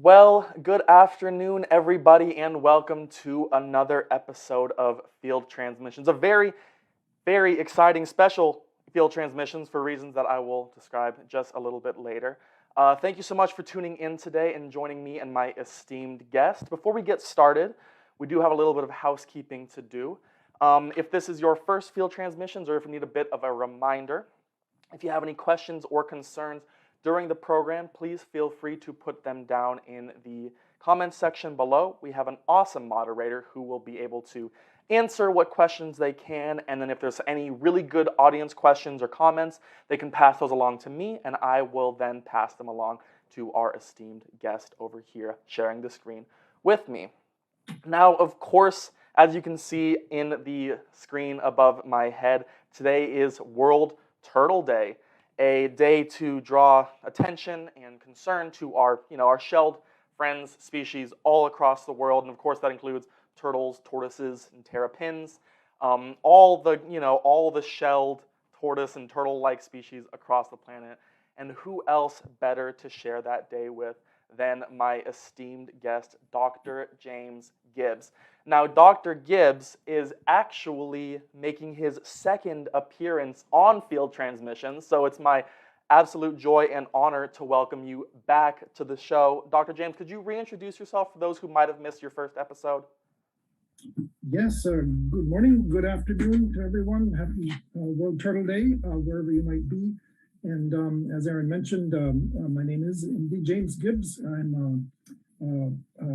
Well, good afternoon, everybody, and welcome to another episode of Field Transmissions. A very, very exciting, special Field Transmissions for reasons that I will describe just a little bit later. Thank you so much for tuning in today and joining me and my esteemed guest. Before we get started, we do have a little bit of housekeeping to do. If this is your first Field Transmissions or if you need a bit of a reminder, if you have any questions or concerns during the program, please feel free to put them down in the comments section below. We have an awesome moderator who will be able to answer what questions they can, and then if there's any really good audience questions or comments, they can pass those along to me, and I will then pass them along to our esteemed guest over here sharing the screen with me. Now, of course, as you can see in the screen above my head, today is World Turtle Day. A day to draw attention and concern to our shelled friends species all across the world, and of course that includes turtles, tortoises, and terrapins, all the shelled tortoise and turtle-like species across the planet. And who else better to share that day with than my esteemed guest, Dr. James Gibbs. Now, Dr. Gibbs is actually making his second appearance on Field Transmissions, so it's my absolute joy and honor to welcome you back to the show. Dr. James, could you reintroduce yourself for those who might have missed your first episode? Yes, good morning, good afternoon to everyone. Happy World Turtle Day, wherever you might be. And as Aaron mentioned, my name is indeed James Gibbs. I'm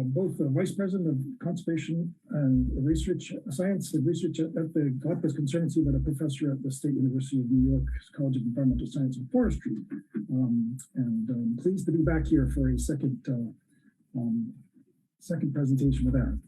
both the Vice President of Conservation and Research, Science and Research at the Galápagos Conservancy, but a professor at the State University of New York College of Environmental Science and Forestry. And pleased to be back here for a second presentation with Aaron.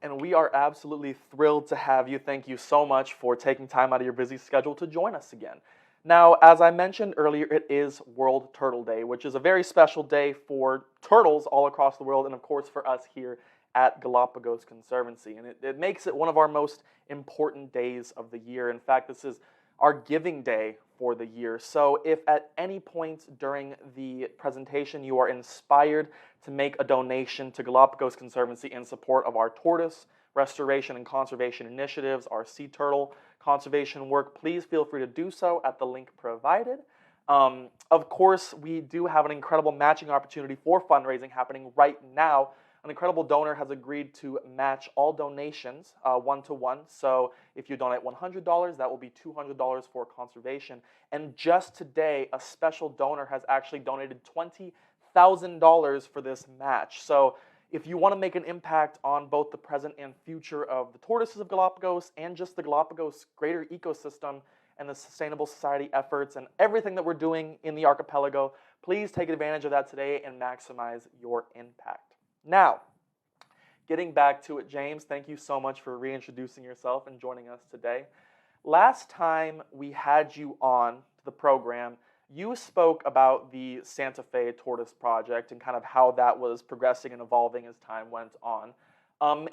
And we are absolutely thrilled to have you. Thank you so much for taking time out of your busy schedule to join us again. Now, as I mentioned earlier, it is World Turtle Day, which is a very special day for turtles all across the world, and of course for us here at Galápagos Conservancy. And it makes it one of our most important days of the year. In fact, this is our giving day for the year. So if at any point during the presentation you are inspired to make a donation to Galápagos Conservancy in support of our tortoise restoration and conservation initiatives, our sea turtle conservation work, please feel free to do so at the link provided. Of course, we do have an incredible matching opportunity for fundraising happening right now. An incredible donor has agreed to match all donations one-to-one. So if you donate $100, that will be $200 for conservation. And just today, a special donor has actually donated $20,000 for this match. So if you want to make an impact on both the present and future of the tortoises of Galápagos and just the Galápagos greater ecosystem and the sustainable society efforts and everything that we're doing in the archipelago, please take advantage of that today and maximize your impact. Now, getting back to it, James, thank you so much for reintroducing yourself and joining us today. Last time we had you on the program, you spoke about the Santa Fe Tortoise Project and kind of how that was progressing and evolving as time went on.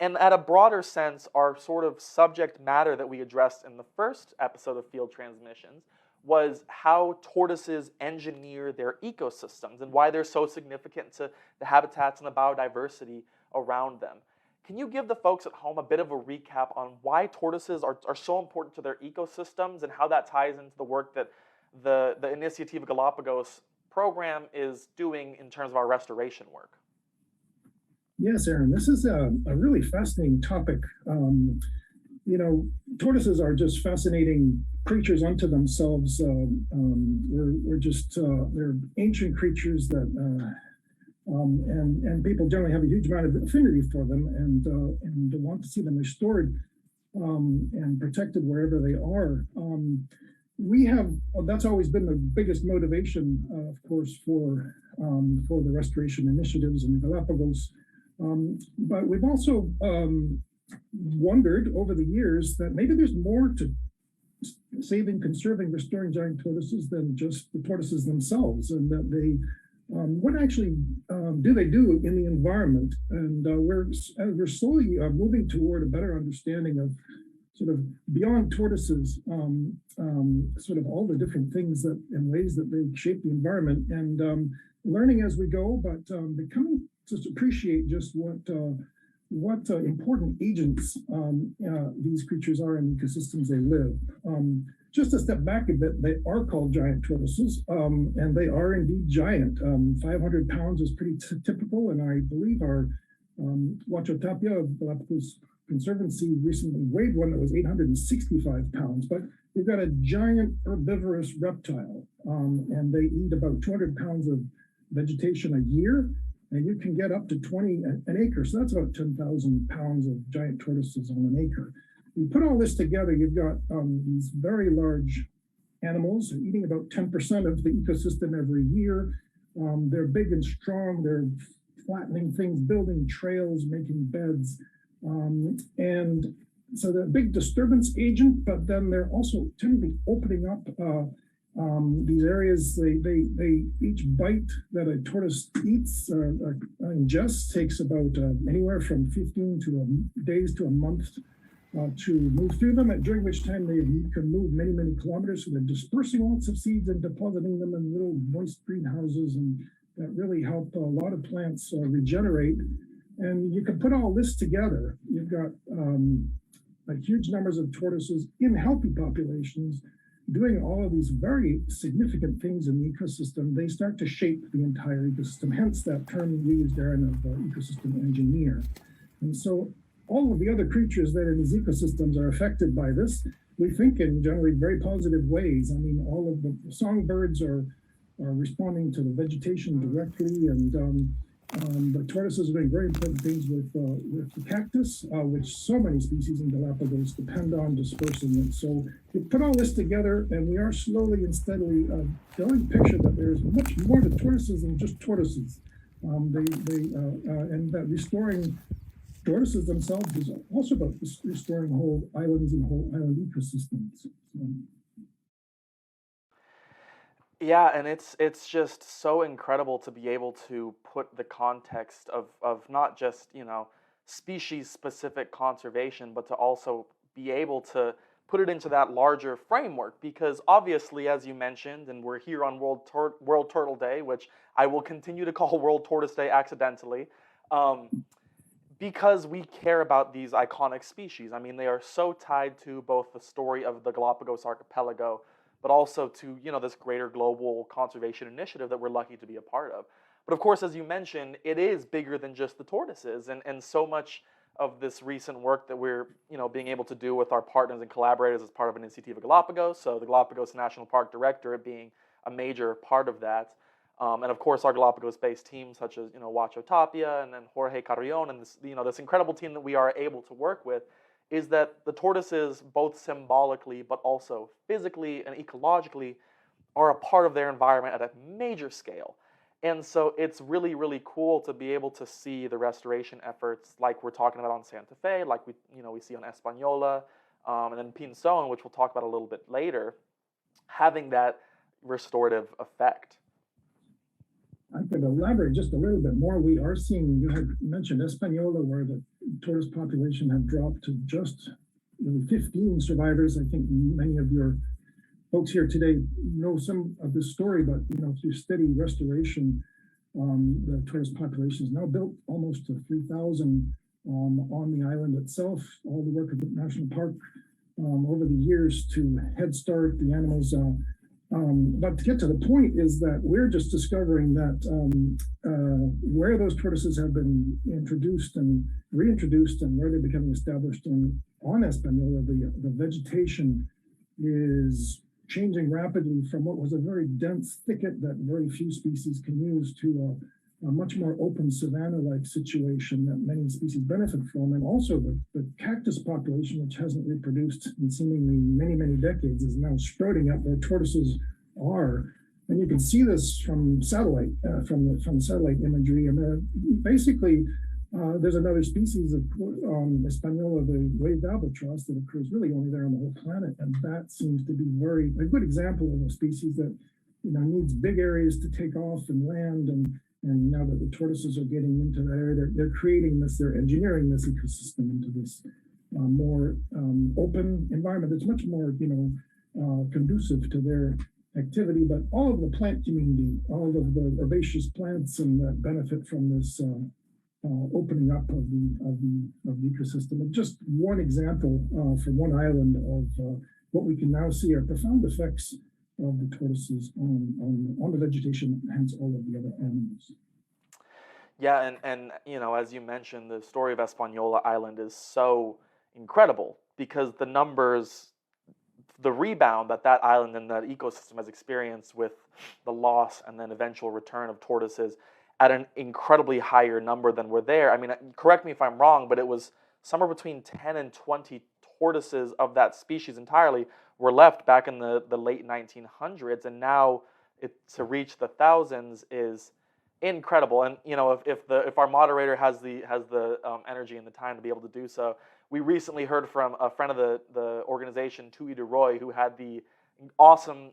And at a broader sense, our sort of subject matter that we addressed in the first episode of Field Transmissions was how tortoises engineer their ecosystems and why they're so significant to the habitats and the biodiversity around them. Can you give the folks at home a bit of a recap on why tortoises are so important to their ecosystems and how that ties into the work that the Iniciativa Galápagos program is doing in terms of our restoration work? Yes, Aaron, this is a really fascinating topic. Tortoises are just fascinating creatures unto themselves. They're ancient creatures that, and people generally have a huge amount of affinity for them and want to see them restored and protected wherever they are. That's always been the biggest motivation, of course, for the restoration initiatives in the Galápagos. But we've also wondered over the years that maybe there's more to saving, conserving, restoring giant tortoises than just the tortoises themselves, and that they what actually do they do in the environment? And we're slowly moving toward a better understanding of sort of beyond tortoises, sort of all the different things that and ways that they shape the environment, and learning as we go, but becoming to appreciate just what important agents these creatures are in ecosystems they live. Just to step back a bit, they are called giant tortoises, and they are indeed giant. 500 pounds is pretty typical, and I believe our Wachotapia of Galápagos Conservancy recently weighed one that was 865 pounds, but you've got a giant herbivorous reptile, and they eat about 200 pounds of vegetation a year, and you can get up to 20 an acre. So that's about 10,000 pounds of giant tortoises on an acre. You put all this together, you've got these very large animals eating about 10% of the ecosystem every year. They're big and strong. They're flattening things, building trails, making beds. And so they're a big disturbance agent, but then they're also tend to be opening up these areas. They each bite that a tortoise eats ingests takes about anywhere from 15 days to a month to move through them, during which time they can move many, many kilometers. So they're dispersing lots of seeds and depositing them in little moist greenhouses, and that really help a lot of plants regenerate. And you can put all this together. You've got huge numbers of tortoises in healthy populations doing all of these very significant things in the ecosystem. They start to shape the entire ecosystem, hence that term we used, Aaron, of ecosystem engineer. And so all of the other creatures that are in these ecosystems are affected by this, we think, in generally very positive ways. I mean, all of the songbirds are responding to the vegetation directly, and the tortoises are doing very important things with the cactus, which so many species in Galapagos depend on dispersing it. So you put all this together, and we are slowly and steadily building a picture that there's much more to tortoises than just tortoises. And that restoring tortoises themselves is also about restoring whole islands and whole island ecosystems. Yeah, and it's just so incredible to be able to put the context of not just, species specific conservation, but to also be able to put it into that larger framework, because obviously, as you mentioned, and we're here on World Turtle Day, which I will continue to call World Tortoise Day accidentally, because we care about these iconic species. I mean, they are so tied to both the story of the Galapagos Archipelago, but also to, this greater global conservation initiative that we're lucky to be a part of. But of course, as you mentioned, it is bigger than just the tortoises, and so much of this recent work that we're, being able to do with our partners and collaborators as part of an Iniciativa Galapagos, so the Galapagos National Park Directorate being a major part of that, and of course our Galapagos-based teams such as, Wacho Tapia and then Jorge Carrion and this, this incredible team that we are able to work with, is that the tortoises, both symbolically but also physically and ecologically, are a part of their environment at a major scale. And so it's really, really cool to be able to see the restoration efforts like we're talking about on Santa Fe, like we see on Espanola, and then Pinzon, which we'll talk about a little bit later, having that restorative effect. I could elaborate just a little bit more. We are seeing, you had mentioned Espanola, where the tortoise population had dropped to just 15 survivors. I think many of your folks here today know some of this story, but through steady restoration, the tortoise population is now built almost to 3,000 on the island itself. All the work of the national park over the years to head start the animals. But to get to the point is that we're just discovering that where those tortoises have been introduced and reintroduced and where they're becoming established on Espanola, the vegetation is changing rapidly from what was a very dense thicket that very few species can use to a much more open savanna-like situation that many species benefit from. And also the cactus population, which hasn't reproduced in seemingly many, many decades, is now sprouting up where tortoises are. And you can see this from satellite, from satellite imagery. And basically, there's another species of Espanola, the waved albatross, that occurs really only there on the whole planet. And that seems to be a good example of a species that needs big areas to take off and land. And now that the tortoises are getting into that area, they're creating this, they're engineering this ecosystem into this more open environment that's much more, conducive to their activity. But all of the plant community, all of the herbaceous plants and that benefit from this opening up of the ecosystem. And just one example from one island of what we can now see are profound effects of the tortoises on the vegetation, hence all of the other animals. Yeah, and as you mentioned, the story of Espanola Island is so incredible because the numbers, the rebound that island and that ecosystem has experienced with the loss and then eventual return of tortoises at an incredibly higher number than were there. I mean, correct me if I'm wrong, but it was somewhere between 10 and 20 tortoises of that species entirely were left back in the late 1900s, and now to reach the thousands is incredible. And if our moderator has the energy and the time to be able to do so, we recently heard from a friend of the organization, Tui de Roy, who had the awesome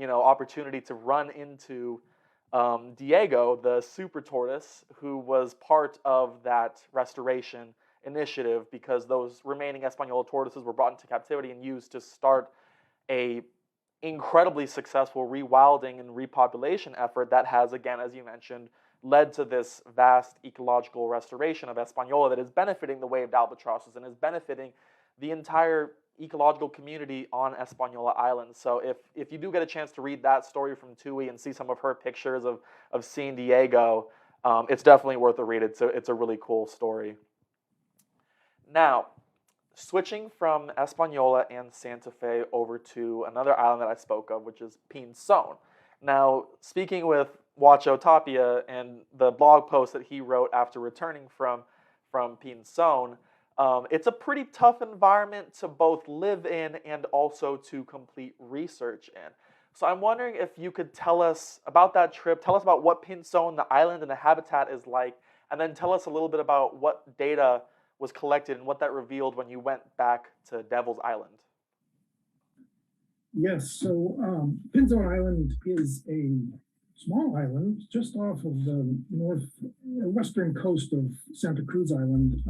opportunity to run into Diego, the super tortoise, who was part of that restoration initiative because those remaining Espanola tortoises were brought into captivity and used to start a incredibly successful rewilding and repopulation effort that has, again, as you mentioned, led to this vast ecological restoration of Espanola that is benefiting the waved albatrosses and is benefiting the entire ecological community on Espanola Island. So if you do get a chance to read that story from Tui and see some of her pictures of seeing Diego, it's definitely worth a read. It's a really cool story. Now, switching from Espanola and Santa Fe over to another island that I spoke of, which is Pinzon. Now, speaking with Wacho Tapia and the blog post that he wrote after returning from Pinzon, it's a pretty tough environment to both live in and also to complete research in. So I'm wondering if you could tell us about that trip, tell us about what Pinzon, the island, and the habitat is like, and then tell us a little bit about what data was collected and what that revealed when you went back to Devil's Island. Yes, so Pinzon Island is a small island just off of the western coast of Santa Cruz Island,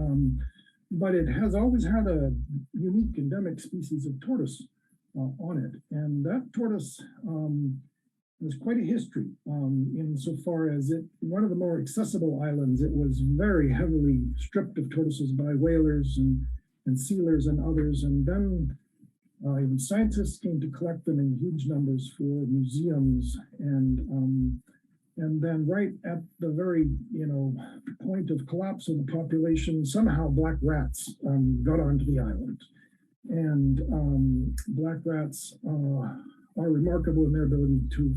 but it has always had a unique endemic species of tortoise on it. And that tortoise has quite a history insofar as one of the more accessible islands. It was very heavily stripped of tortoises by whalers and sealers and others. And then even scientists came to collect them in huge numbers for museums. And then right at the very, point of collapse of the population, somehow black rats got onto the island. And black rats are remarkable in their ability to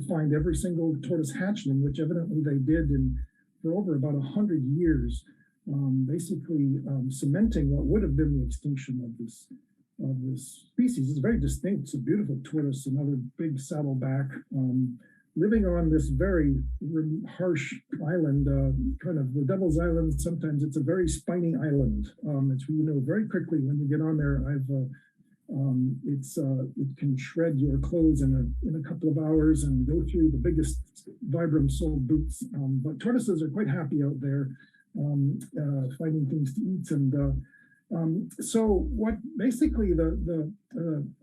find every single tortoise hatchling, which evidently they did for over about 100 years, basically cementing what would have been the extinction of this species. It's very distinct. It's a beautiful tortoise, another big saddleback, living on this very harsh island, kind of the Devil's Island. Sometimes it's a very spiny island. It's very quickly when you get on there. It can shred your clothes in a couple of hours and go through the biggest Vibram-soled boots. But tortoises are quite happy out there, finding things to eat. And so what basically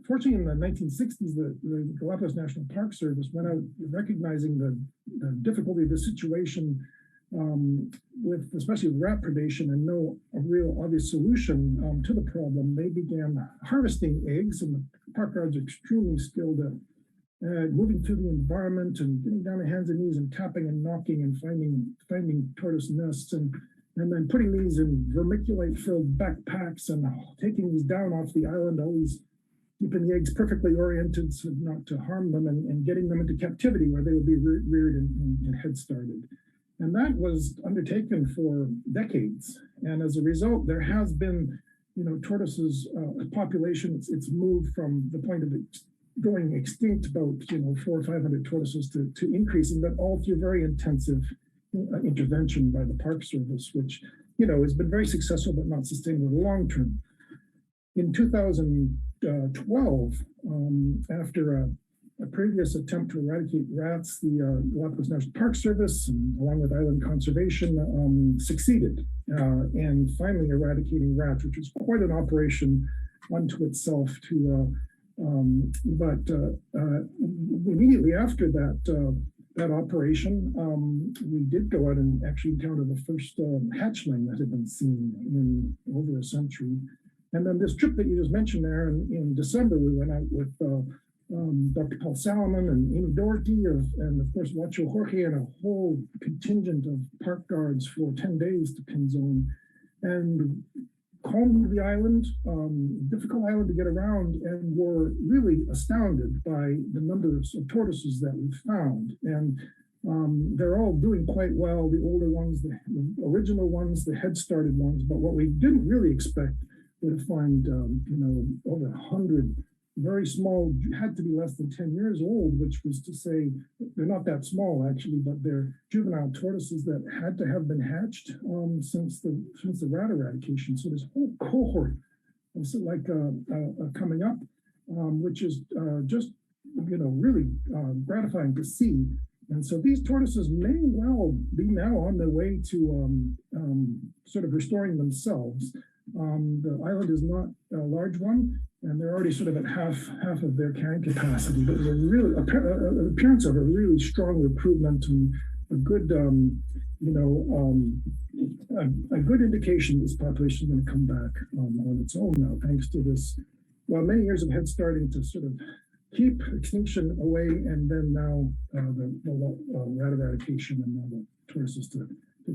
fortunately in the 1960s, the Galápagos National Park Service went out recognizing the difficulty of the situation especially with rat predation and no real obvious solution to the problem. They began harvesting eggs, and the park guards are extremely skilled at moving through the environment and getting down on hands and knees and tapping and knocking and finding tortoise nests and then putting these in vermiculite-filled backpacks and taking these down off the island, always keeping the eggs perfectly oriented so not to harm them, and getting them into captivity where they would be reared and head-started. And that was undertaken for decades. And as a result, there has been, tortoises population. It's moved from the point of going extinct about 400 or 500 tortoises to increasing, but all through very intensive intervention by the Park Service, which has been very successful but not sustainable in the long term. In 2012, after a previous attempt to eradicate rats, the Galápagos National Park Service, along with Island Conservation, succeeded. and finally eradicating rats, which was quite an operation unto itself. But immediately after that operation, we did go out and actually encounter the first hatchling that had been seen in over a century. And then this trip that you just mentioned there in December, we went out with Dr. Paul Salomon and Amy Doherty, and of course, Wacho Jorge, and a whole contingent of park guards for 10 days to Pinzon, and combed the island, difficult island to get around, and were really astounded by the numbers of tortoises that we found. And they're all doing quite well, the older ones, the original ones, the head-started ones, but what we didn't really expect were to find, over 100 very small, had to be less than 10 years old, which was to say they're not that small actually, but they're juvenile tortoises that had to have been hatched since the rat eradication. So this whole cohort is like coming up, which is just really gratifying to see. And so these tortoises may well be now on their way to sort of restoring themselves. The island is not a large one, and they're already sort of at half of their carrying capacity, but they're really appearance of a really strong improvement and a good a good indication this population is going to come back on its own now, thanks to this many years of head starting to sort of keep extinction away, and then now the rat eradication, and now the tortoises to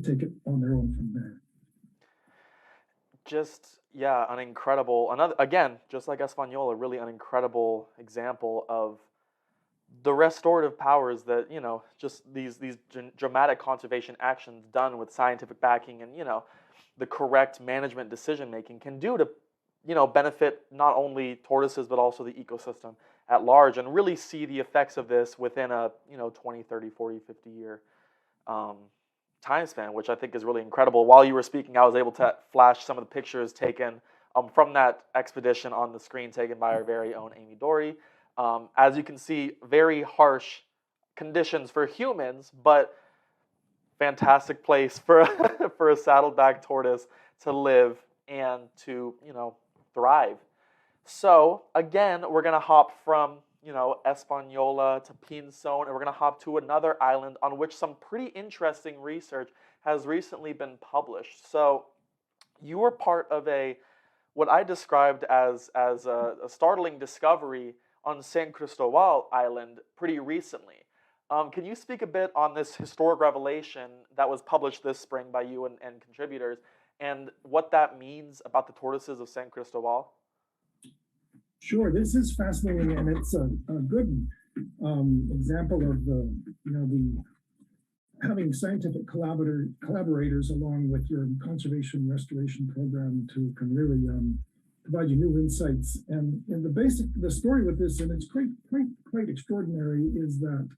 take it on their own from there. An incredible, again, just like Espanola, really an incredible example of the restorative powers that, just these dramatic conservation actions done with scientific backing and, the correct management decision making can do to, benefit not only tortoises, but also the ecosystem at large, and really see the effects of this within a, 20, 30, 40, 50 year time span, which I think is really incredible. While you were speaking, I was able to flash some of the pictures taken from that expedition on the screen, taken by our very own Amy Dory. As you can see, very harsh conditions for humans, but fantastic place for for a saddleback tortoise to live and to thrive. So again, we're gonna hop from Espanola to Pinzon, and we're going to hop to another island on which some pretty interesting research has recently been published. So you were part of what I described as a startling discovery on San Cristobal Island pretty recently. Can you speak a bit on this historic revelation that was published this spring by you and contributors, and what that means about the tortoises of San Cristobal? Sure, this is fascinating, and it's a good example of the having scientific collaborators along with your conservation restoration program can really provide you new insights. And the story with this, and it's quite extraordinary, is that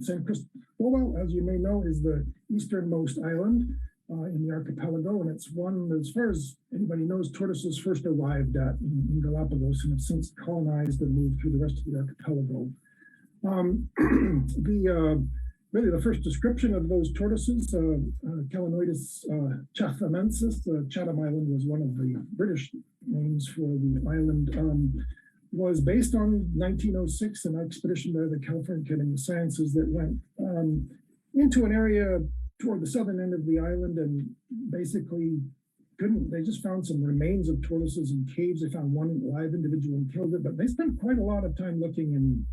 San Cristobal, as you may know, is the easternmost island in the archipelago, and it's one, as far as anybody knows, tortoises first arrived at in Galápagos and have since colonized and moved through the rest of the archipelago. Really the first description of those tortoises, Calanoidus chathamensis, Chatham Island was one of the British names for the island, was based on 1906, an expedition by the California Academy of Sciences that went into an area toward the southern end of the island, and basically they just found some remains of tortoises in caves. They found one live individual and killed it, but they spent quite a lot of time looking and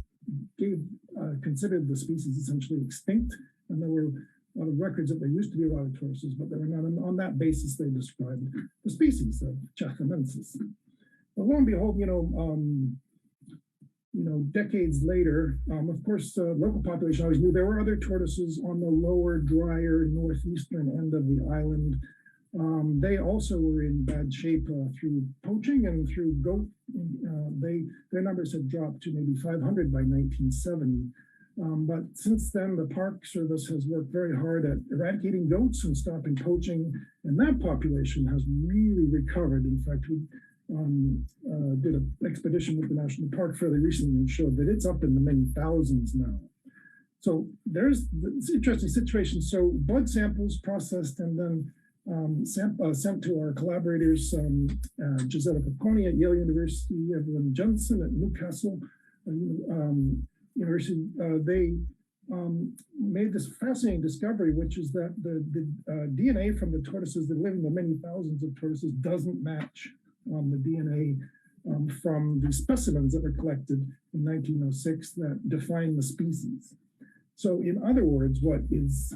considered the species essentially extinct. And there were a lot of records that there used to be a lot of tortoises, but they were not. On that basis, they described the species of Chathamensis. But lo and behold, decades later, of course, the local population always knew there were other tortoises on the lower, drier, northeastern end of the island. They also were in bad shape through poaching and through goat. Their numbers had dropped to maybe 500 by 1970. But since then, the Park Service has worked very hard at eradicating goats and stopping poaching, and that population has really recovered. In fact, we did an expedition with the National Park fairly recently and showed that it's up in the many thousands now. So there's this interesting situation. So blood samples processed and then sent to our collaborators, Gisela Picconi at Yale University, Evelyn Jensen at Newcastle University. They made this fascinating discovery, which is that the DNA from the tortoises that live in the many thousands of tortoises doesn't match the DNA from the specimens that were collected in 1906 that define the species. So in other words, what is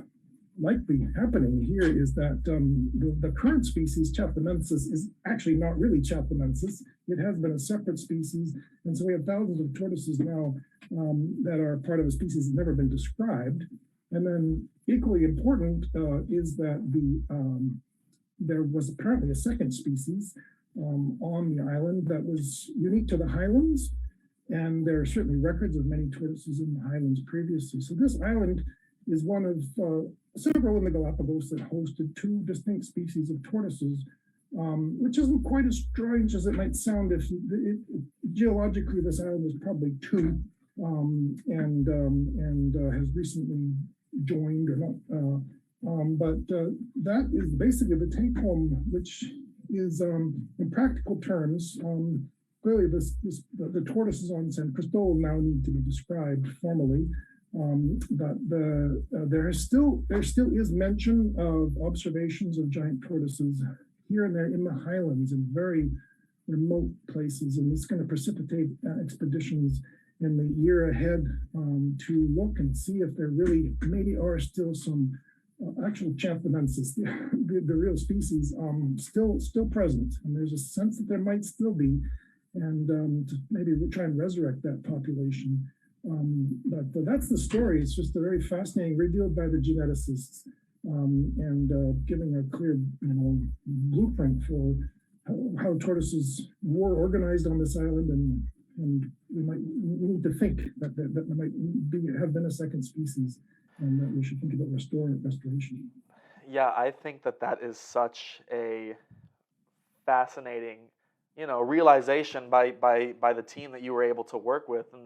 likely happening here is that the current species, Chathamensis, is actually not really Chathamensis. It has been a separate species. And so we have thousands of tortoises now that are part of a species that's never been described. And then equally important is that there was apparently a second species on the island that was unique to the highlands. And there are certainly records of many tortoises in the highlands previously. So this island is one of several in the Galapagos that hosted two distinct species of tortoises, which isn't quite as strange as it might sound. Geologically, this island is probably two, and has recently joined or not. But that is basically the take home, which is in practical terms. Clearly, the tortoises on San Cristobal now need to be described formally. But there still is mention of observations of giant tortoises here and there in the highlands in very remote places, and it's going to precipitate expeditions in the year ahead to look and see if there really maybe are still some actual Chathamensis, the real species, still present, and there's a sense that there might still be, and to maybe we'll try and resurrect that population. But that's the story. It's just a very fascinating, revealed by the geneticists, and giving a clear, blueprint for how tortoises were organized on this island, and we need to think that there might have been a second species, and that we should think about restoration. Yeah, I think that is such a fascinating, realization by the team that you were able to work with, and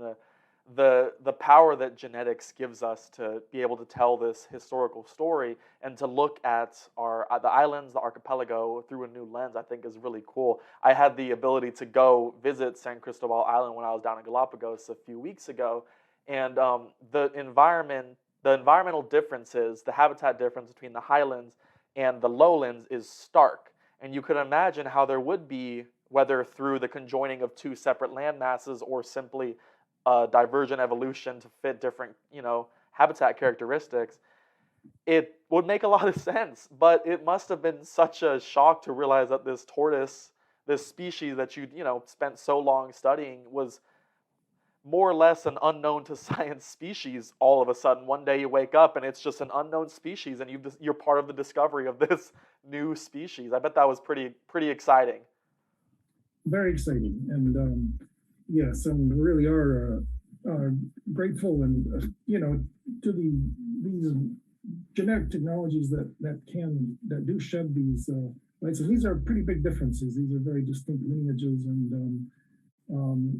the power that genetics gives us to be able to tell this historical story and to look at the islands, the archipelago, through a new lens, I think is really cool. I had the ability to go visit San Cristobal Island when I was down in Galapagos a few weeks ago, and the environmental differences, the habitat difference between the highlands and the lowlands is stark. And you could imagine how there would be, whether through the conjoining of two separate land masses or simply divergent evolution to fit different, habitat characteristics, it would make a lot of sense. But it must have been such a shock to realize that this tortoise, this species that you spent so long studying, was more or less an unknown to science species. All of a sudden, one day you wake up and it's just an unknown species, and you're part of the discovery of this new species. I bet that was pretty exciting. Very exciting, and yes, and we really are grateful, and to these genetic technologies that do shed these lights. And these are pretty big differences. These are very distinct lineages, and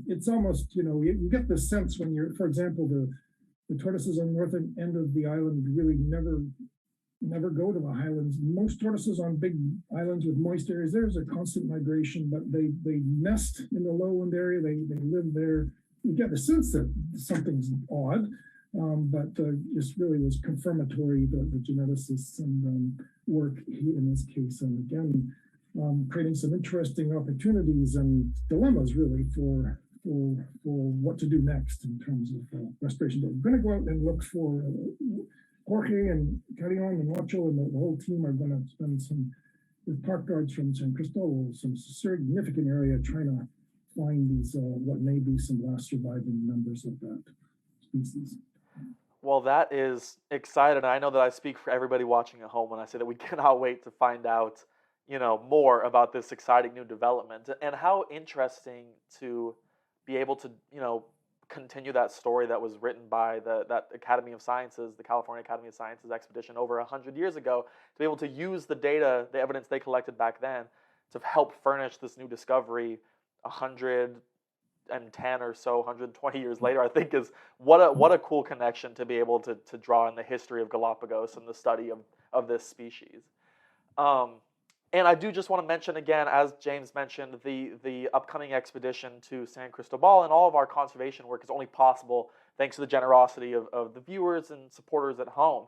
it's almost you get the sense when you're, for example, the tortoises on the northern end of the island really never go to the highlands. Most tortoises on big islands with moist areas, there's a constant migration, but they nest in the lowland area. They live there. You get the sense that something's odd, but this really was confirmatory, the geneticists and work in this case. And again, creating some interesting opportunities and dilemmas really for what to do next in terms of restoration. But we're going to go out and look for Jorge and Carrion and Nacho and the whole team are going to spend some with park guards from San Cristobal, some significant area, trying to find these what may be some last surviving members of that species. Well, that is exciting. I know that I speak for everybody watching at home when I say that we cannot wait to find out, more about this exciting new development, and how interesting to be able to, continue that story that was written by that Academy of Sciences, the California Academy of Sciences expedition over 100 years ago, to be able to use the data, the evidence they collected back then, to help furnish this new discovery 110 or so, 120 years later. I think is what a cool connection to be able to draw in the history of Galapagos and the study of this species. Um, and I do just want to mention again, as James mentioned, the upcoming expedition to San Cristobal and all of our conservation work is only possible thanks to the generosity of the viewers and supporters at home.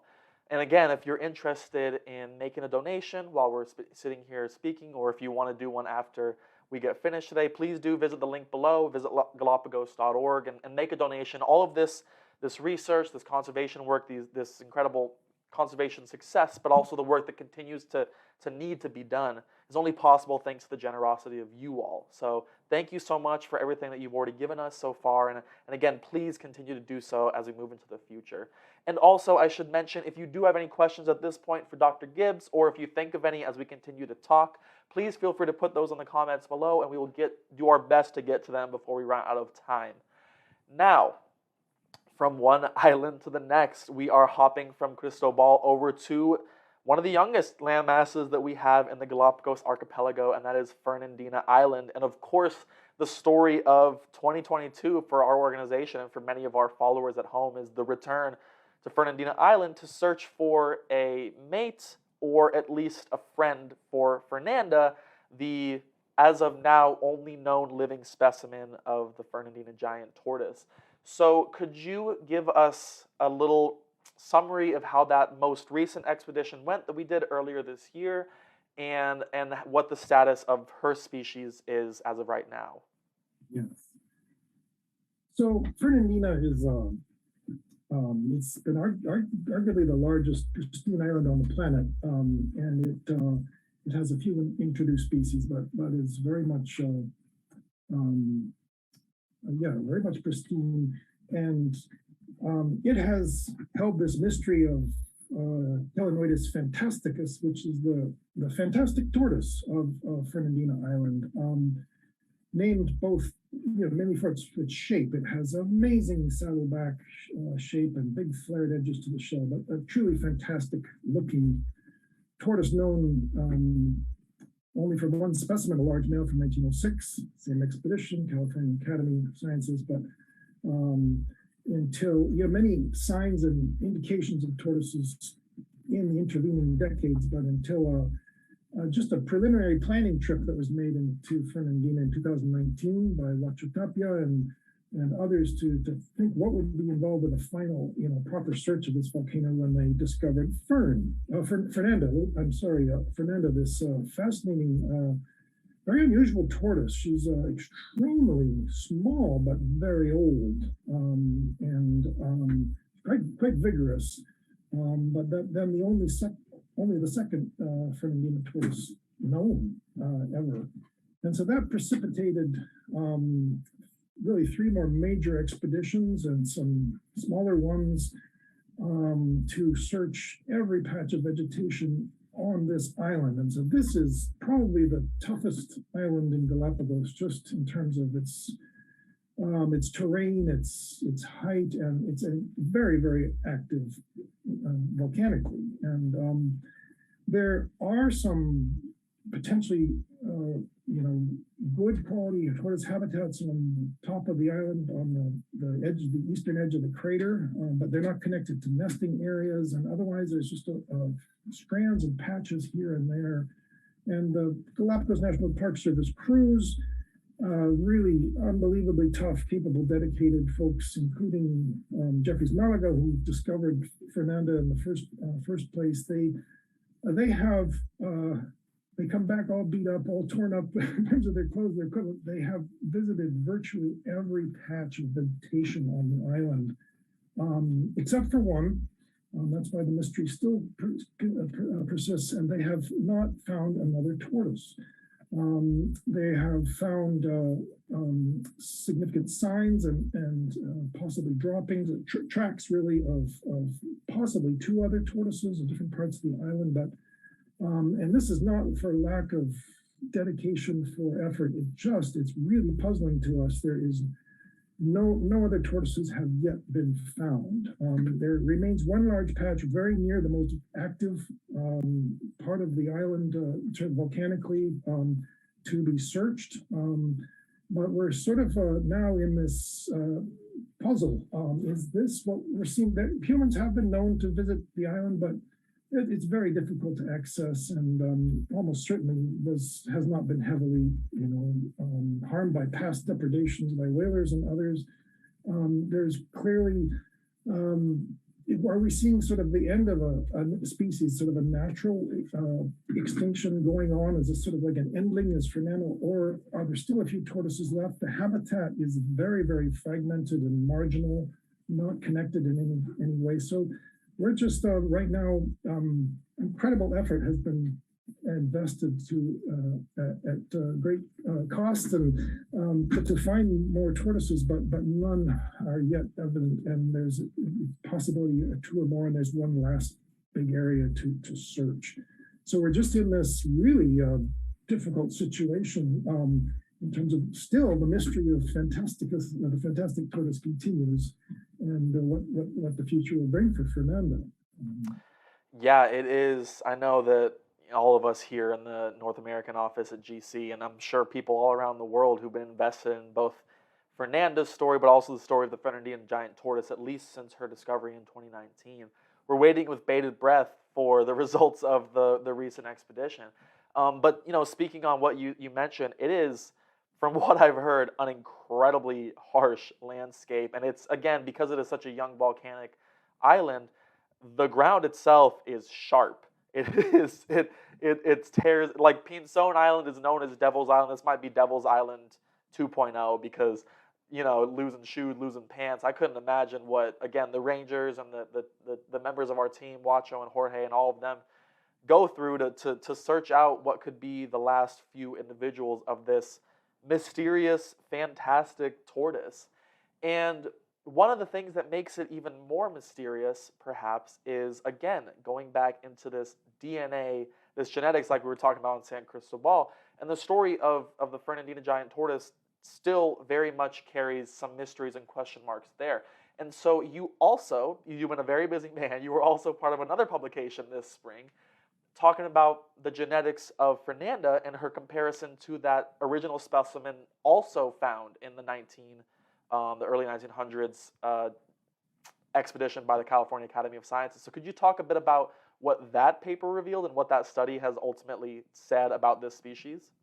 And again, if you're interested in making a donation while we're sitting here speaking, or if you want to do one after we get finished today, please do visit the link below, visit Galápagos.org, and make a donation. All of this research, this conservation work, this incredible conservation success, but also the work that continues to need to be done is only possible thanks to the generosity of you all. So thank you so much for everything that you've already given us so far. And again, please continue to do so as we move into the future. And also, I should mention, if you do have any questions at this point for Dr. Gibbs, or if you think of any as we continue to talk, please feel free to put those in the comments below, and we will do our best to get to them before we run out of time. Now, from one island to the next, we are hopping from Cristobal over to one of the youngest land masses that we have in the Galapagos Archipelago, and that is Fernandina Island. And of course, the story of 2022 for our organization and for many of our followers at home is the return to Fernandina Island to search for a mate, or at least a friend for Fernanda, the, as of now, only known living specimen of the Fernandina giant tortoise. So could you give us a little summary of how that most recent expedition went that we did earlier this year, and what the status of her species is as of right now? Yes. So Fernandina is it's been arguably the largest pristine island on the planet, and it has a few introduced species, but is very much very much pristine, and it has held this mystery of Telenoidis fantasticus, which is the fantastic tortoise of Fernandina Island, named both, mainly for its shape. It has amazing saddleback shape and big flared edges to the shell, but a truly fantastic looking tortoise, known only for one specimen, a large male from 1906, same expedition, California Academy of Sciences, but until many signs and indications of tortoises in the intervening decades, but until just a preliminary planning trip that was made into Fernandina in 2019 by Lacho Tapia and others to think what would be involved with a final, proper search of this volcano when they discovered Fernanda, this fascinating, very unusual tortoise. She's extremely small, but very old, and quite vigorous. But then only the second Fernandina tortoise known ever. And so that precipitated really three more major expeditions and some smaller ones to search every patch of vegetation on this island. And so this is probably the toughest island in Galapagos, just in terms of its terrain, its height, and it's a very, very active volcanically. And there are some potentially good quality tortoise habitats on top of the island, on the eastern edge of the crater, but they're not connected to nesting areas, and otherwise there's just strands and patches here and there. And the Galapagos National Park Service crews, really unbelievably tough, capable, dedicated folks, including Jeffries Malaga, who discovered Fernanda in the first place. They come back all beat up, all torn up in terms of their clothes, their equipment. They have visited virtually every patch of vegetation on the island, except for one. That's why the mystery still persists, and they have not found another tortoise. They have found significant signs and possibly droppings, tracks really of possibly two other tortoises in different parts of the island, but and this is not for lack of dedication, for effort. It's really puzzling to us. There is no other tortoises have yet been found. There remains one large patch very near the most active part of the island, volcanically, to be searched. But we're sort of now in this puzzle. Is this what we're seeing? That humans have been known to visit the island, but it's very difficult to access, and almost certainly has not been heavily, harmed by past depredations by whalers and others. There's clearly, are we seeing sort of the end of a species, sort of a natural extinction going on? Is this sort of like an endling, as Fernando, or are there still a few tortoises left? The habitat is very, very fragmented and marginal, not connected in any way. So we're just right now, incredible effort has been invested at great cost and to find more tortoises, but none are yet evident. And there's a possibility of 2 or more, and there's one last big area to search. So we're just in this really difficult situation in terms of still the mystery of the fantastic tortoise continues, and what the future will bring for Fernando. Yeah, it is. I know that all of us here in the North American office at GC, and I'm sure people all around the world who've been invested in both Fernanda's story, but also the story of the Fernandina giant tortoise, at least since her discovery in 2019. We're waiting with bated breath for the results of the recent expedition. But speaking on what you mentioned, it is, from what I've heard, an incredibly harsh landscape, and it's, again, because it is such a young volcanic island, the ground itself is sharp. It tears, like Pinzon Island is known as Devil's Island. This might be Devil's Island 2.0 because, losing shoes, losing pants. I couldn't imagine what, again, the Rangers and the members of our team, Wacho and Jorge and all of them, go through to search out what could be the last few individuals of this mysterious, fantastic tortoise. And one of the things that makes it even more mysterious, perhaps, is, again, going back into this DNA, this genetics like we were talking about in San Cristobal, and the story of the Fernandina giant tortoise still very much carries some mysteries and question marks there. And so you've been a very busy man, you were also part of another publication this spring, talking about the genetics of Fernanda and her comparison to that original specimen also found in the early 1900s expedition by the California Academy of Sciences. So could you talk a bit about what that paper revealed and what that study has ultimately said about this species?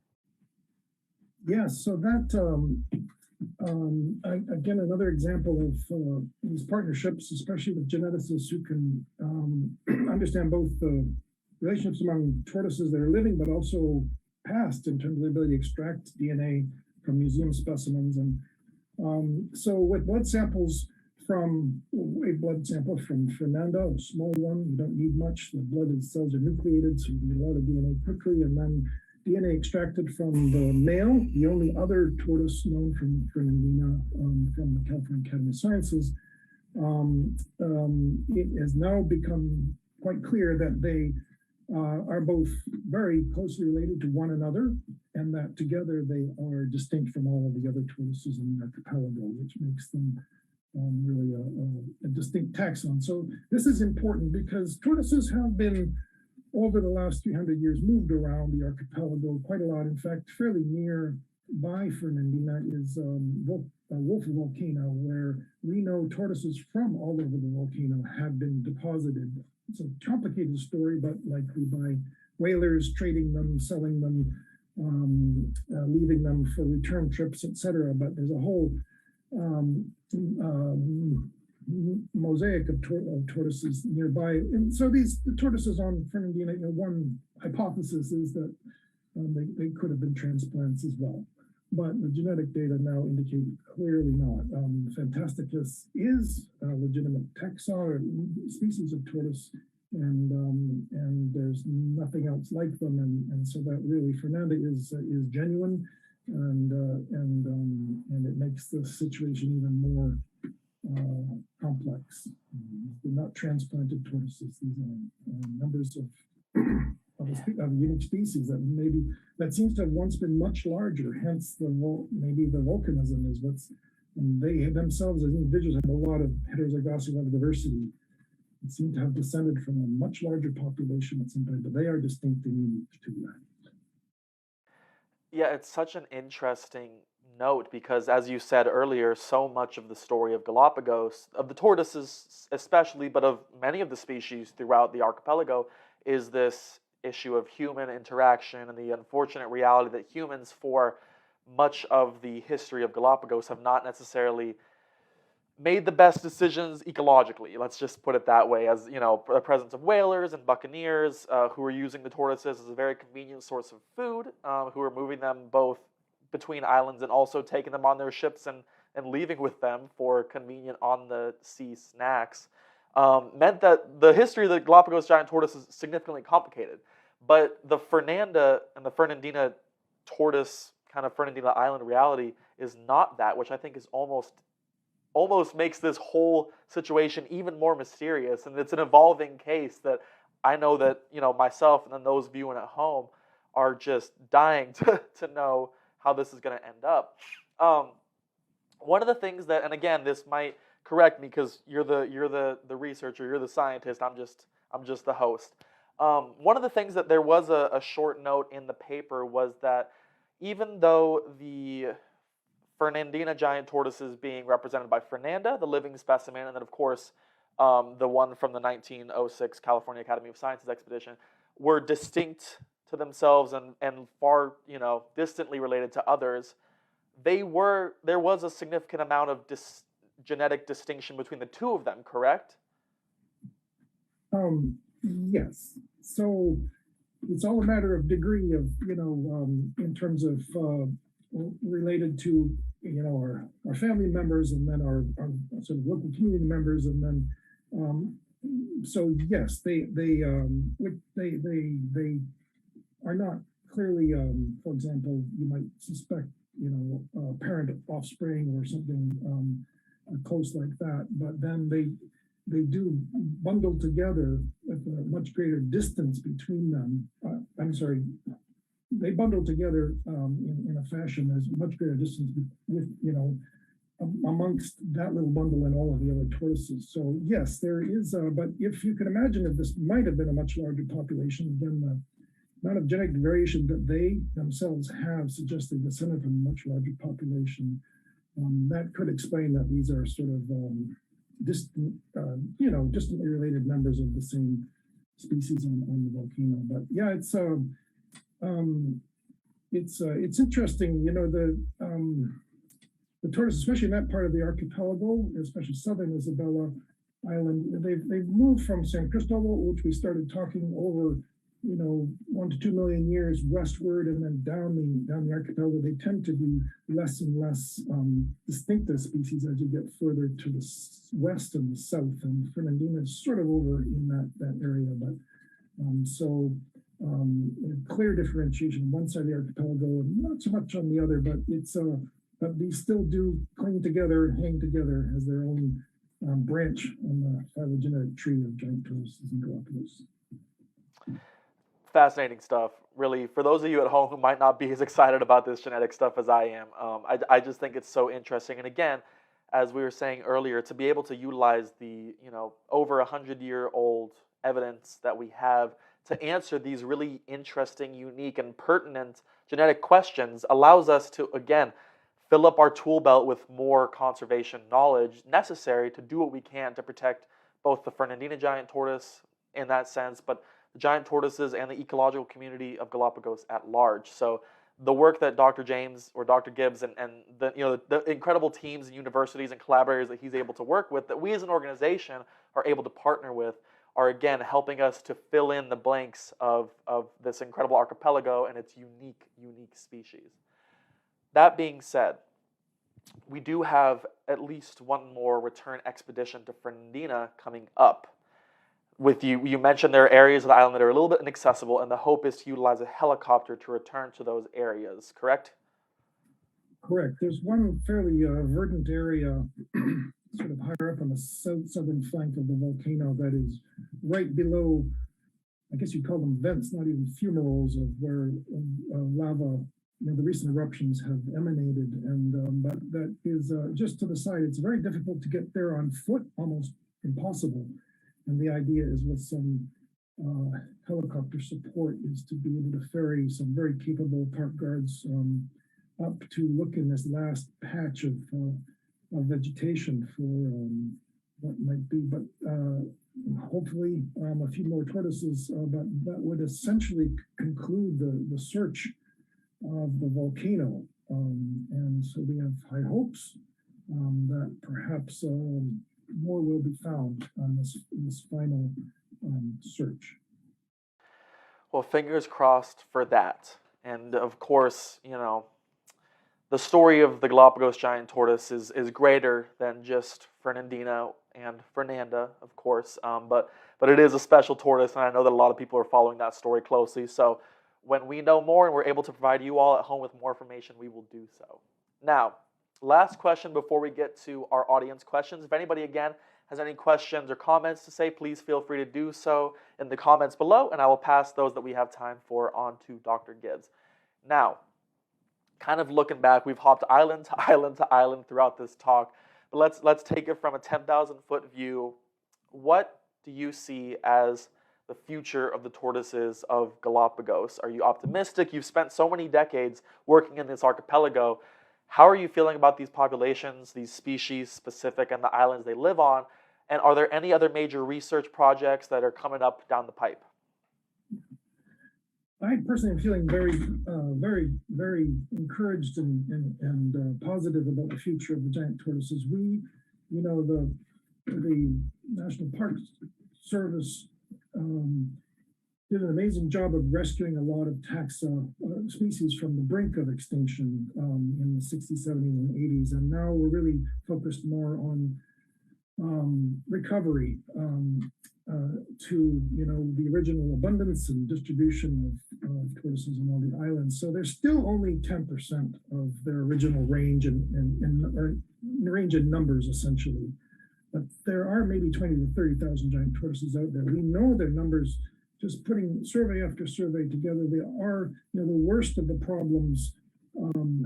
Yes, so that, again, another example of these partnerships, especially with geneticists who can understand both the relationships among tortoises that are living, but also past in terms of the ability to extract DNA from museum specimens. And so with blood samples from a blood sample from Fernanda, a small one, you don't need much. The blood cells are nucleated, so you can get a lot of DNA quickly. And then DNA extracted from the male, the only other tortoise known from Fernandina, from the California Academy of Sciences. It has now become quite clear that they are both very closely related to one another, and that together they are distinct from all of the other tortoises in the archipelago, which makes them really a distinct taxon. So this is important because tortoises have been, over the last 300 years, moved around the archipelago quite a lot. In fact, fairly near by Fernandina is Wolf Volcano, where we know tortoises from all over the volcano have been deposited. It's a complicated story, but likely by whalers trading them, selling them, leaving them for return trips, etc. But there's a whole mosaic of tortoises nearby. And so the tortoises on Fernandina, one hypothesis is that they could have been transplants as well. But the genetic data now indicate clearly not. Fantasticus is a legitimate taxon or species of tortoise, and there's nothing else like them, and so that really Fernanda is genuine, and it makes the situation even more complex. They're not transplanted tortoises; these are numbers of unique species that seems to have once been much larger. Hence, maybe the volcanism is and they themselves as individuals have a lot of heterozygosity, a lot of diversity. It seemed to have descended from a much larger population at some point, but they are distinct and unique to that. Yeah, it's such an interesting note because, as you said earlier, so much of the story of Galapagos, of the tortoises especially, but of many of the species throughout the archipelago, is this issue of human interaction and the unfortunate reality that humans, for much of the history of Galapagos, have not necessarily made the best decisions ecologically. Let's just put it that way. As you know, the presence of whalers and buccaneers who are using the tortoises as a very convenient source of food, who are moving them both between islands and also taking them on their ships and leaving with them for convenient on the sea snacks, meant that the history of the Galapagos giant tortoise is significantly complicated. But the Fernanda and the Fernandina tortoise, kind of Fernandina Island reality, is not that, which I think is almost makes this whole situation even more mysterious. And it's an evolving case that I know that, you know, myself and then those viewing at home are just dying to know how this is going to end up. One of the things that, and again, this might correct me because you're the researcher, you're the scientist, I'm just the host. One of the things that there was a short note in the paper was that even though the Fernandina giant tortoises being represented by Fernanda, the living specimen, and then of course the one from the 1906 California Academy of Sciences expedition, were distinct to themselves and far, you know, distantly related to others. There was a significant amount of genetic distinction between the two of them, correct? Yes. So it's all a matter of degree of, you know, in terms of related to, you know, our family members and then our sort of local community members, and then so yes, they are not clearly, for example, you might suspect, you know, parent offspring or something close like that, but then they do bundle together at a much greater distance between them. I'm sorry, they bundle together in a fashion there's much greater distance with, you know, amongst that little bundle and all of the other tortoises. So yes, there is, but if you can imagine that this might have been a much larger population, then the amount of genetic variation that they themselves have suggests they descended from a much larger population. That could explain that these are sort of distant, you know, distantly related members of the same species on the volcano. But yeah, it's interesting, you know, the tortoise, especially in that part of the archipelago, especially southern Isabella Island, they've moved from San Cristobal, which we started talking over, you know, 1 to 2 million years westward, and then down the archipelago. They tend to be less and less distinctive species as you get further to the west and the south. And Fernandina is sort of over in that area, but clear differentiation on one side of the archipelago and not so much on the other, but it's but these still do cling together, hang together as their own branch on the phylogenetic tree of giant tortoises and Galapagos. Fascinating stuff. Really, for those of you at home who might not be as excited about this genetic stuff as I am, I just think it's so interesting. And again, as we were saying earlier, to be able to utilize the, you know, over 100-year-old evidence that we have to answer these really interesting, unique, and pertinent genetic questions allows us to, again, fill up our tool belt with more conservation knowledge necessary to do what we can to protect both the Fernandina giant tortoise in that sense, but the giant tortoises and the ecological community of Galapagos at large. So the work that Dr. James or Dr. Gibbs and the, you know, the incredible teams and universities and collaborators that he's able to work with, that we as an organization are able to partner with, are again helping us to fill in the blanks of this incredible archipelago and its unique species. That being said, we do have at least one more return expedition to Fernandina coming up. With you mentioned there are areas of the island that are a little bit inaccessible, and the hope is to utilize a helicopter to return to those areas, correct? Correct. There's one fairly verdant area sort of higher up on the southern flank of the volcano that is right below, I guess you'd call them vents, not even fumaroles, of where lava, you know, the recent eruptions have emanated. And but that is just to the side. It's very difficult to get there on foot, almost impossible. And the idea is with some helicopter support is to be able to ferry some very capable park guards up to look in this last patch of vegetation for what might be, but hopefully a few more tortoises, but that would essentially conclude the search of the volcano. And so we have high hopes that perhaps more will be found on this final search. Well, fingers crossed for that. And of course, the story of the Galapagos giant tortoise is greater than just Fernandina and Fernanda, of course, but it is a special tortoise, and I know that a lot of people are following that story closely. So when we know more and we're able to provide you all at home with more information, we will do so. Now, last question before we get to our audience questions. If anybody, again, has any questions or comments to say, please feel free to do so in the comments below, and I will pass those that we have time for on to Dr. Gibbs. Now, kind of looking back, we've hopped island to island to island throughout this talk, but let's take it from a 10,000-foot view. What do you see as the future of the tortoises of Galapagos? Are you optimistic? You've spent so many decades working in this archipelago. How are you feeling about these populations, these species specific, and the islands they live on? And are there any other major research projects that are coming up down the pipe? I personally am feeling very encouraged and positive about the future of the giant tortoises. The National Park Service did an amazing job of rescuing a lot of taxa species from the brink of extinction in the 60s, 70s, and 80s. And now we're really focused more on recovery to the original abundance and distribution of tortoises on all the islands. So there's still only 10% of their original range or range in numbers, essentially. But there are maybe 20 to 30,000 giant tortoises out there. We know their numbers, just putting survey after survey together, they are, the worst of the problems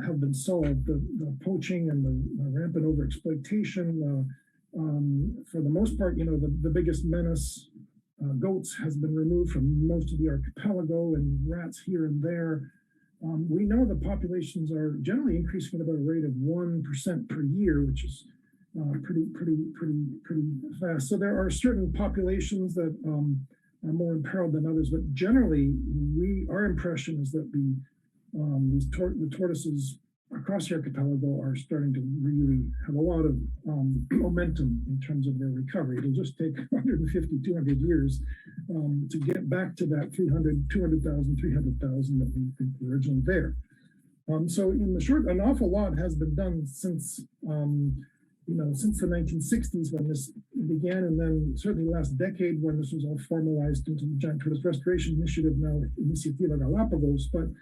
have been solved. The poaching and the rampant overexploitation, for the most part, the biggest menace, goats, has been removed from most of the archipelago, and rats here and there. We know the populations are generally increasing at about a rate of 1% per year, which is pretty fast. So there are certain populations that are more imperiled than others, but generally, our impression is that the tortoises across the archipelago are starting to really have a lot of momentum in terms of their recovery. It'll just take 150, 200 years to get back to that 200,000, 300,000 that we think were originally there. So in the short, an awful lot has been done since the 1960s when this began, and then certainly last decade when this was all formalized into the Giant Tortoise Restoration Initiative, now Iniciativa Galápagos. But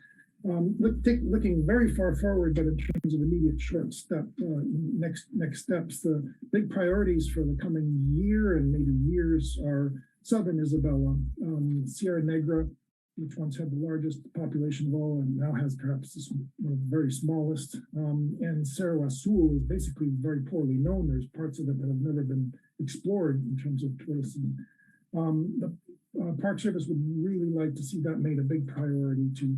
looking very far forward, but in terms of immediate short step, next steps, the big priorities for the coming year and maybe years are Southern Isabella, Sierra Negra, which once had the largest population of all and now has perhaps the very smallest, and Cerro Azul is basically very poorly known. There's parts of it that have never been explored in terms of tourism. The Park Service would really like to see that made a big priority to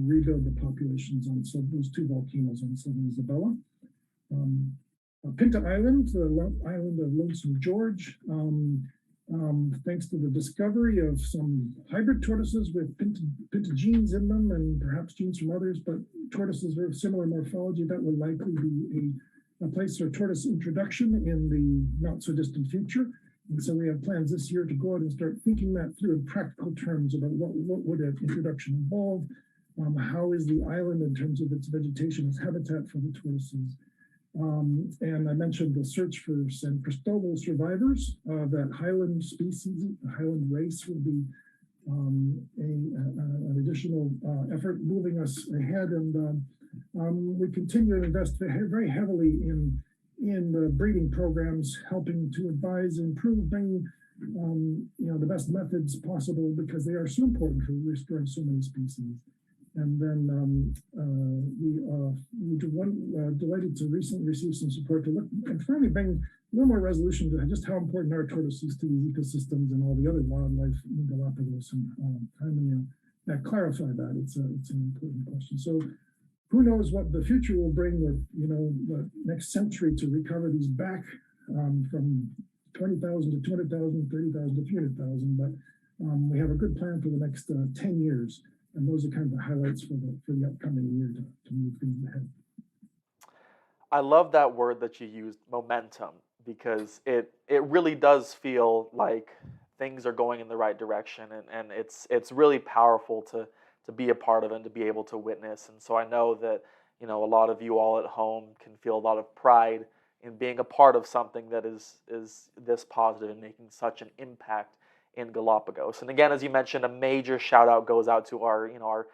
rebuild the populations on those two volcanoes on Southern Isabella. Pinta Island, the island of Lonesome George, thanks to the discovery of some hybrid tortoises with pinta genes in them and perhaps genes from others, but tortoises of similar morphology, that will likely be a place for tortoise introduction in the not so distant future. And so we have plans this year to go out and start thinking that through in practical terms about what would an introduction involve. How is the island in terms of its vegetation, its habitat for the tortoises? And I mentioned the search for San Cristobal survivors. That highland species, highland race will be an additional effort moving us ahead. And we continue to invest very heavily in the breeding programs, helping to advise, improve, bring the best methods possible, because they are so important for restoring so many species. And then we're delighted to recently receive some support to look and finally bring a little more resolution to just how important are tortoises to these ecosystems and all the other wildlife in Galapagos, and finally clarify that. It's an important question. So who knows what the future will bring with, the next century to recover these back from 20,000 to 200,000, 30,000 to 300,000. But we have a good plan for the next 10 years. And those are kind of the highlights for the upcoming year to move things ahead. I love that word that you used, momentum, because it really does feel like things are going in the right direction, and it's really powerful to be a part of and to be able to witness. And so I know that a lot of you all at home can feel a lot of pride in being a part of something that is this positive and making such an impact in Galapagos. And again, as you mentioned, a major shout out goes out to our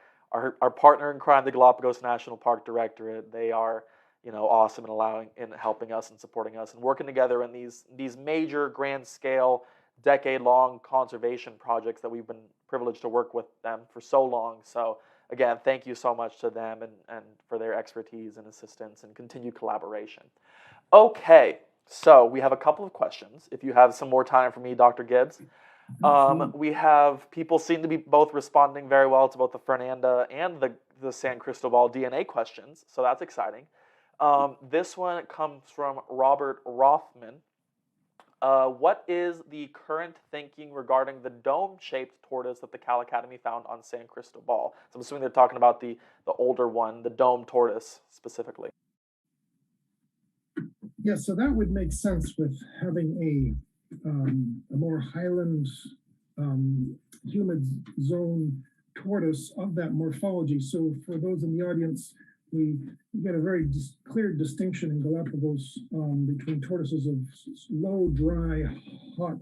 partner in crime, the Galapagos National Park Directorate. They are awesome in helping us and supporting us and working together in these major grand scale decade-long conservation projects that we've been privileged to work with them for so long. So again, thank you so much to them and for their expertise and assistance and continued collaboration. Okay, so we have a couple of questions. If you have some more time for me, Dr. Gibbs. We have people seem to be both responding very well to both the Fernanda and the San Cristobal DNA questions, so that's exciting. This one comes from Robert Rothman. What is the current thinking regarding the dome-shaped tortoise that the Cal Academy found on San Cristobal? So I'm assuming they're talking about the older one, the dome tortoise specifically. Yeah, so that would make sense with having a more highland humid zone tortoise of that morphology. So for those in the audience, we get a very clear distinction in Galapagos between tortoises of low, dry, hot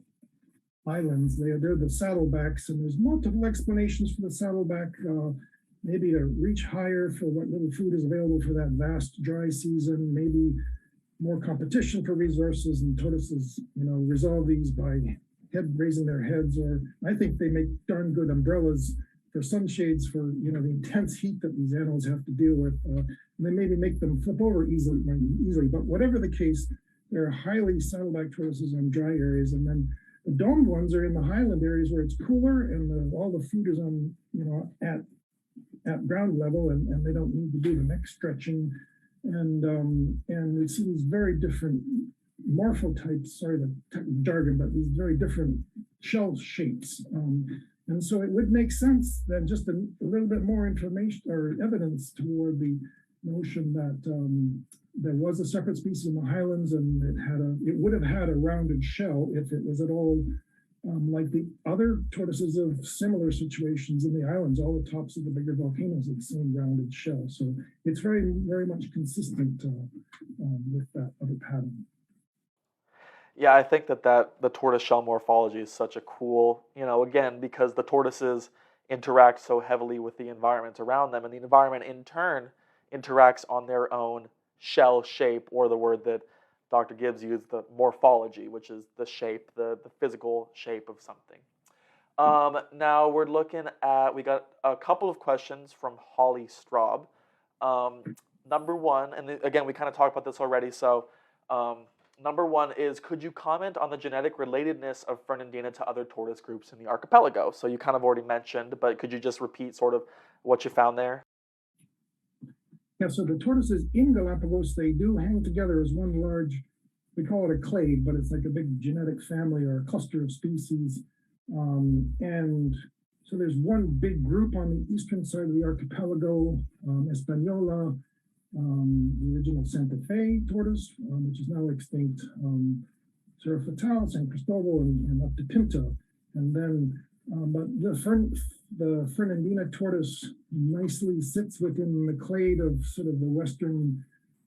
islands. They're the saddlebacks, and there's multiple explanations for the saddleback. Maybe to reach higher for what little food is available for that vast dry season, maybe more competition for resources, and tortoises, resolve these by raising their heads, or I think they make darn good umbrellas for sunshades for the intense heat that these animals have to deal with. And they maybe make them flip over easily. But whatever the case, they're highly saddleback tortoises on dry areas, and then the domed ones are in the highland areas where it's cooler and all the food is on at ground level, and they don't need to do the neck stretching. And we see these very different morphotypes, sorry the jargon, but these very different shell shapes. And so it would make sense that just a little bit more information or evidence toward the notion that there was a separate species in the highlands, and it would have had a rounded shell if it was at all like the other tortoises of similar situations in the islands. All the tops of the bigger volcanoes have the same rounded shell. So it's very, very much consistent with that other pattern. Yeah, I think that the tortoise shell morphology is such a cool, again, because the tortoises interact so heavily with the environment around them, and the environment in turn interacts on their own shell shape, or the word that Dr. Gibbs used, the morphology, which is the shape, the physical shape of something. Now we got a couple of questions from Holly Straub. Number one, and again, we kind of talked about this already, so number one is, could you comment on the genetic relatedness of Fernandina to other tortoise groups in the archipelago? So you kind of already mentioned, but could you just repeat sort of what you found there? Yeah, so the tortoises in Galapagos, they do hang together as one large, we call it a clade, but it's like a big genetic family or a cluster of species. And so there's one big group on the eastern side of the archipelago, Espanola, the original Santa Fe tortoise, which is now extinct, Cerro Fatal, San Cristobal, and up to Pinto. And then, but the Fernandina tortoise nicely sits within the clade of sort of the western,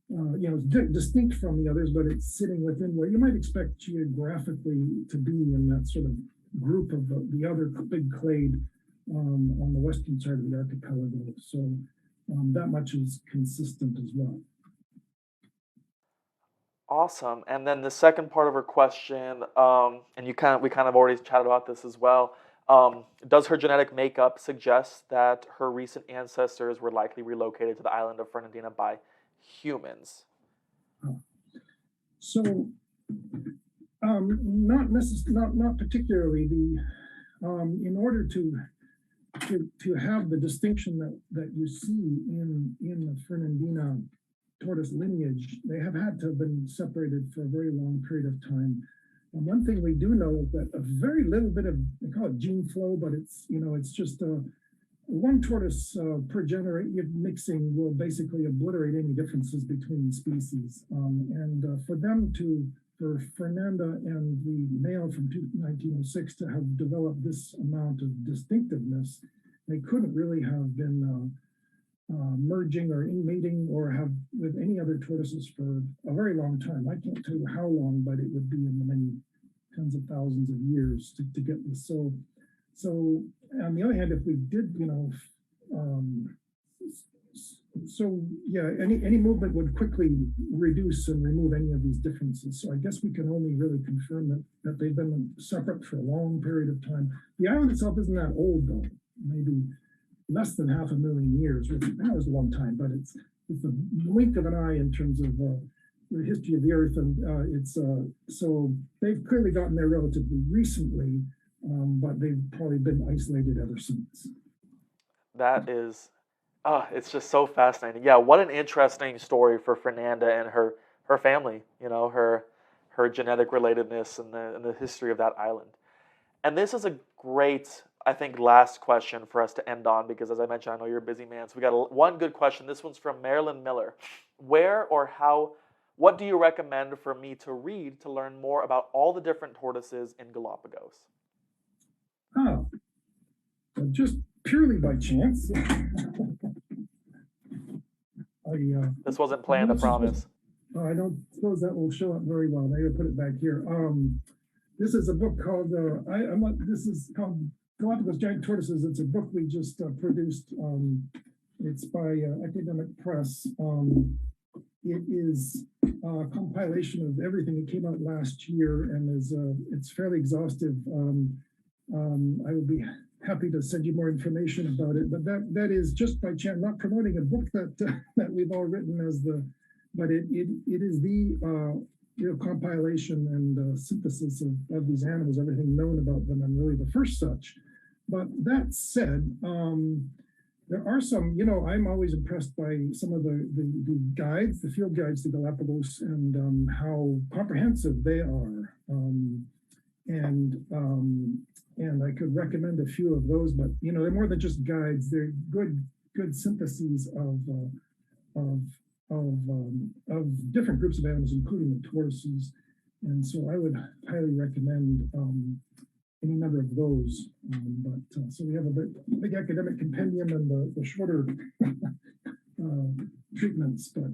it's distinct from the others, but it's sitting within where you might expect geographically to be in that sort of group of the other big clade on the western side of the archipelago. So that much is consistent as well. Awesome. And then the second part of her question, and we kind of already chatted about this as well. Does her genetic makeup suggest that her recent ancestors were likely relocated to the island of Fernandina by humans? So, not particularly. In order to to have the distinction that you see in the Fernandina tortoise lineage, they have had to have been separated for a very long period of time. And one thing we do know is that a very little bit of, they call it gene flow, but it's, it's just one tortoise per generation mixing will basically obliterate any differences between species. For Fernanda and the male from 1906 to have developed this amount of distinctiveness, they couldn't really have been merging or inmating or have with any other tortoises for a very long time. I can't tell you how long, but it would be in the many tens of thousands of years to get this. So on the other hand, if we did, any movement would quickly reduce and remove any of these differences. So I guess we can only really confirm that they've been separate for a long period of time. The island itself isn't that old though, maybe less than 500,000 years, which that was a long time, but it's the blink of an eye in terms of the history of the Earth, and so they've clearly gotten there relatively recently, but they've probably been isolated ever since. That is, it's just so fascinating. Yeah, what an interesting story for Fernanda and her family. Her genetic relatedness and the history of that island. And this is a great, I think, last question for us to end on, because as I mentioned, I know you're a busy man. So we got one good question. This one's from Marilyn Miller. What do you recommend for me to read to learn more about all the different tortoises in Galapagos? Just purely by chance. This wasn't planned, I promise. I don't suppose that will show up very well. Maybe I'll put it back here. This is a book called, this is called Galapagos Giant Tortoises. It's a book we just produced. It's by Academic Press. It is a compilation of everything that came out last year, and it's fairly exhaustive. I would be happy to send you more information about it, but that is just by chance, not promoting a book that we've all written but it is the real compilation and synthesis of these animals, everything known about them, and really the first such. But that said, there are some, I'm always impressed by some of the guides, the field guides to Galapagos, and how comprehensive they are. And I could recommend a few of those, but they're more than just guides. They're good syntheses of different groups of animals, including the tortoises. And so I would highly recommend any number of those. So we have a big academic compendium and the shorter treatments. But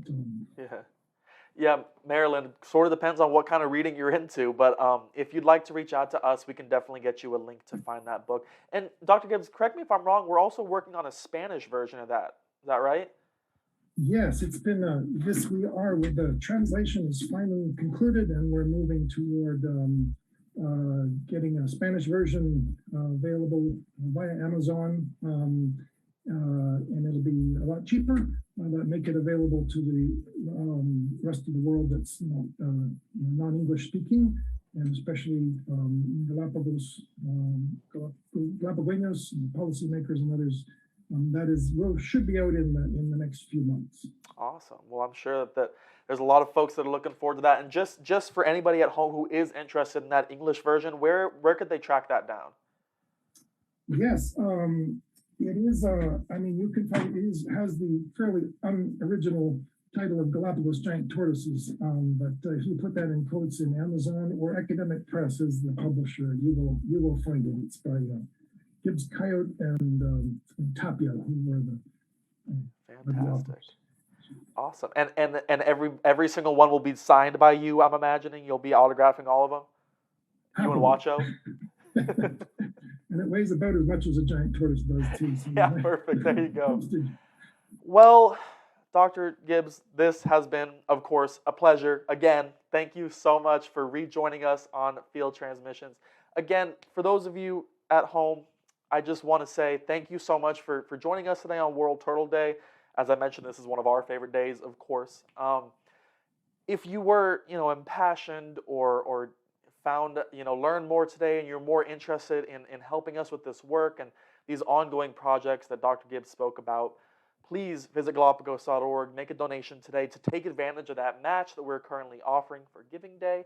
yeah, Marilyn, sort of depends on what kind of reading you're into. But if you'd like to reach out to us, we can definitely get you a link to find that book. And Dr. Gibbs, correct me if I'm wrong, we're also working on a Spanish version of that. Is that right? Yes, it's been the translation is finally concluded, and we're moving toward getting a Spanish version available via Amazon, and it'll be a lot cheaper. That make it available to the rest of the world that's non-English speaking, and especially Galapagos, Galapagos, policymakers, and others. Should be out in the next few months. Awesome. Well, I'm sure that there's a lot of folks that are looking forward to that. And just for anybody at home who is interested in that English version, where could they track that down? Yes, it is. You can find it has the fairly unoriginal title of Galapagos Giant Tortoises. But if you put that in quotes in Amazon, or Academic Press is the publisher, you will find it. It's by Gibbs, Coyote, and Tapia, who were the fantastic. Awesome. And every single one will be signed by you, I'm imagining. You'll be autographing all of them? You and Wacho? And it weighs about as much as a giant tortoise does, too. So yeah, perfect. There you go. Well, Dr. Gibbs, this has been, of course, a pleasure. Again, thank you so much for rejoining us on Field Transmissions. Again, for those of you at home, I just want to say thank you so much for joining us today on World Turtle Day. As I mentioned, this is one of our favorite days, of course. If you were, impassioned or found, learned more today and you're more interested in helping us with this work and these ongoing projects that Dr. Gibbs spoke about, please visit Galapagos.org, make a donation today to take advantage of that match that we're currently offering for Giving Day.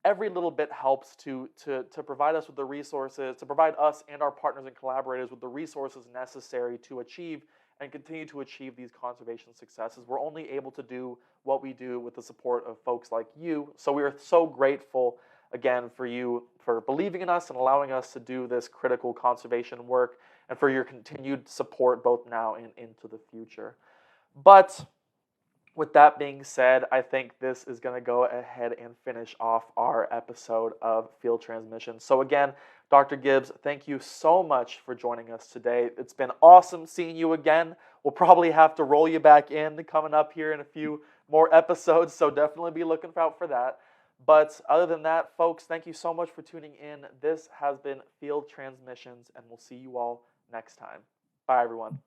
Every little bit helps to provide us with the resources, to provide us and our partners and collaborators with the resources necessary to achieve and continue to achieve these conservation successes. We're only able to do what we do with the support of folks like you. So we are so grateful again for you for believing in us and allowing us to do this critical conservation work and for your continued support both now and into the future. But with that being said, I think this is going to go ahead and finish off our episode of Field Transmission. So again, Dr. Gibbs, thank you so much for joining us today. It's been awesome seeing you again. We'll probably have to roll you back in coming up here in a few more episodes, so definitely be looking out for that. But other than that, folks, thank you so much for tuning in. This has been Field Transmissions, and we'll see you all next time. Bye, everyone.